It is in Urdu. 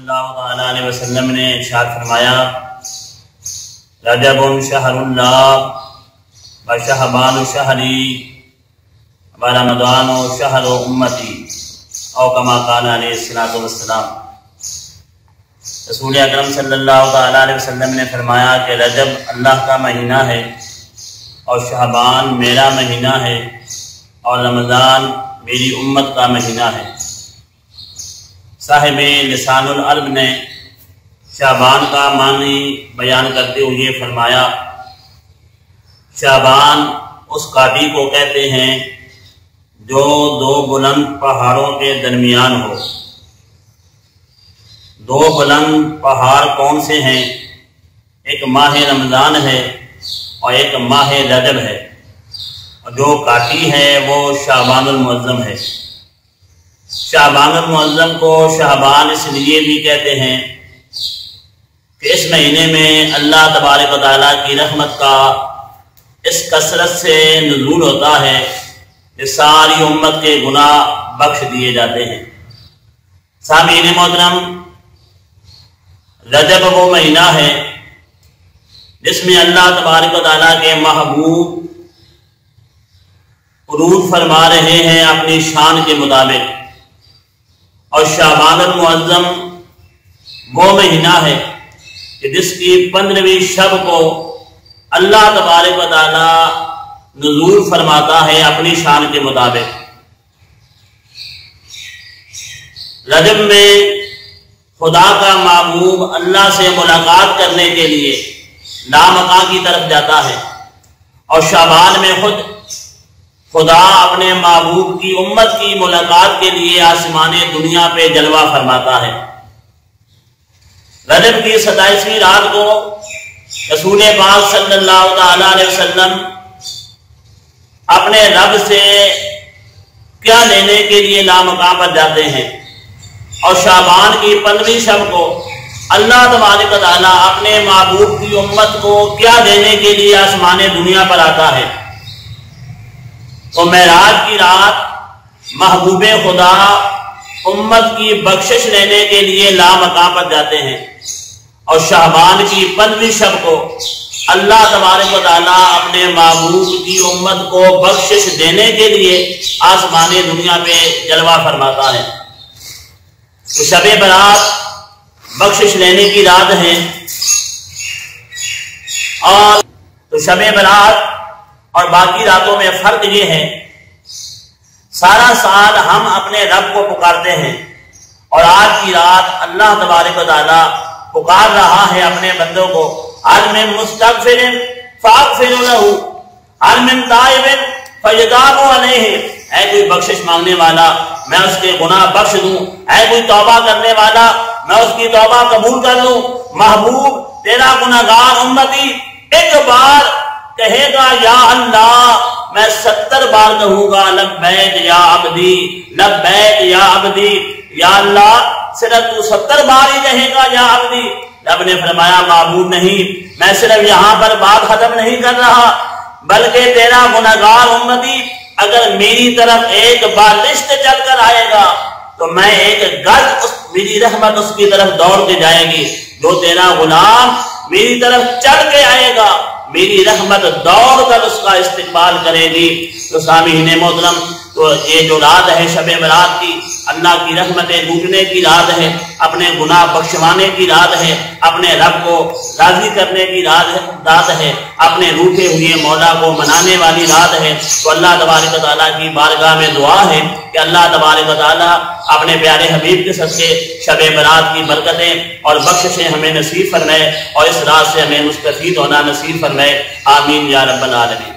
اللہ علیہ وسلم نے ارشاد فرمایا رجب شہر اللہ و شہبان شہری و رمضان شہر امتی او کما قال علیہ السلام۔ رسول اکرم صلی اللہ علیہ وسلم نے فرمایا کہ رجب اللہ کا مہینہ ہے اور شہبان میرا مہینہ ہے اور رمضان میری امت کا مہینہ ہے۔ صاحب لسان العرب نے شعبان کا معنی بیان کرتے ہوئے فرمایا شعبان اس کاٹی کو کہتے ہیں جو دو بلند پہاڑوں کے درمیان ہو۔ دو بلند پہاڑ کون سے ہیں؟ ایک ماہ رمضان ہے اور ایک ماہ رجب ہے، اور جو کاٹی ہے وہ شعبان المعظم ہے۔ شعبان المعظم کو شعبان اس لیے بھی کہتے ہیں کہ اس مہینے میں اللہ تبارک و تعالیٰ کی رحمت کا اس کثرت سے نزول ہوتا ہے کہ ساری امت کے گناہ بخش دیے جاتے ہیں۔ سامعین محترم، رجب وہ مہینہ ہے جس میں اللہ تبارک و تعالیٰ کے محبوب عروج فرما رہے ہیں اپنی شان کے مطابق، اور شعبان المعظم وہ مہینہ ہے کہ جس کی 15ویں شب کو اللہ تبارک و تعالی نزول فرماتا ہے اپنی شان کے مطابق۔ رجب میں خدا کا محبوب اللہ سے ملاقات کرنے کے لیے لامکاں کی طرف جاتا ہے، اور شعبان میں خود خدا اپنے محبوب کی امت کی ملاقات کے لیے آسمان دنیا پہ جلوہ فرماتا ہے۔ رجب کی 27ویں رات کو رسول پاک صلی اللہ علیہ وسلم اپنے رب سے کیا لینے کے لیے لامکاں پر جاتے ہیں، اور شعبان کی 15ویں شب کو اللہ تبارک و تعالیٰ اپنے محبوب کی امت کو کیا دینے کے لیے آسمان دنیا پر آتا ہے۔ تو معراج کی رات محبوب خدا امت کی بخشش لینے کے لیے لامکاں پر جاتے ہیں، اور شعبان کی 15ویں شب کو اللہ تبارک و تعالیٰ اپنے محبوب کی امت کو بخشش دینے کے لیے آسمان دنیا پہ جلوہ فرماتا ہے۔ تو شب برات بخشش لینے کی رات ہے، اور تو شب برات اور باقی راتوں میں فرق یہ ہے سارا سال ہم اپنے رب کو پکارتے ہیں، اور آج کی رات اللہ تبارک و تعالیٰ پکار رہا ہے اپنے بندوں کو حل من مستغفر فاغفر لہ حل من تائب فیتوب علیہ۔ اے کوئی بخشش مانگنے والا میں اس کے گناہ بخش دوں، اے کوئی توبہ کرنے والا میں اس کی توبہ قبول کر لوں۔ محبوب تیرا گناہگار امتی ایک بار کہے گا یا اللہ، میں 70 بار کہوں گا لبیک یا عبدی لبیک یا عبدی، یا اللہ صرف تو 70 بار ہی کہے گا یا عبدی۔ رب نے فرمایا معبود نہیں، میں صرف یہاں پر بات ختم نہیں کر رہا، بلکہ تیرا گناہگار امتی اگر میری طرف ایک بالشت چل کر آئے گا تو میں ایک گز میری رحمت اس کی طرف دوڑ کے جائے گی۔ جو تیرا غلام میری طرف چل کے آئے گا میری رحمت دوڑ کر اس کا استقبال کرے گی۔ تو سامعین محترم، تو یہ جو رات ہے شب برات کی، اللہ کی رحمتیں لوٹنے کی رات ہے، اپنے گناہ بخشوانے کی رات ہے، اپنے رب کو راضی کرنے کی رات ہے، اپنے روٹھے ہوئے مولا کو منانے والی رات ہے۔ تو اللہ تبارک و تعالیٰ کی بارگاہ میں دعا ہے کہ اللہ تبارک و تعالیٰ اپنے پیارے حبیب کے صدقے شب برات کی برکتیں اور بخششیں ہمیں نصیب فرمائے، اور اس رات سے ہمیں مستفید ہونا نصیب فرمائے۔ آمین یا رب العالمین۔